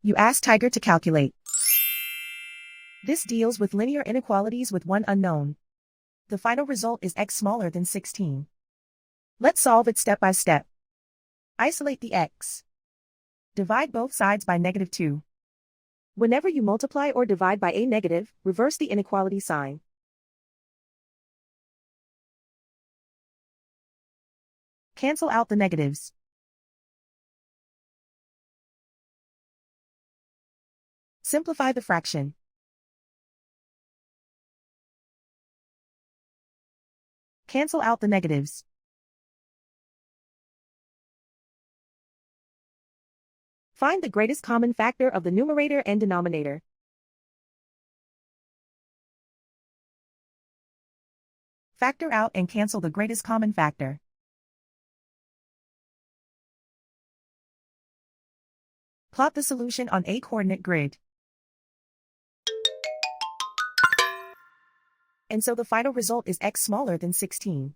You ask Tiger to calculate. This deals with linear inequalities with one unknown. The final result is x smaller than 16. Let's solve it step by step. Isolate the x. Divide both sides by -2. Whenever you multiply or divide by a negative, reverse the inequality sign. Cancel out the negatives. Simplify the fraction. Cancel out the negatives. Find the greatest common factor of the numerator and denominator. Factor out and cancel the greatest common factor. Plot the solution on a coordinate grid. And so the final result is x smaller than 16.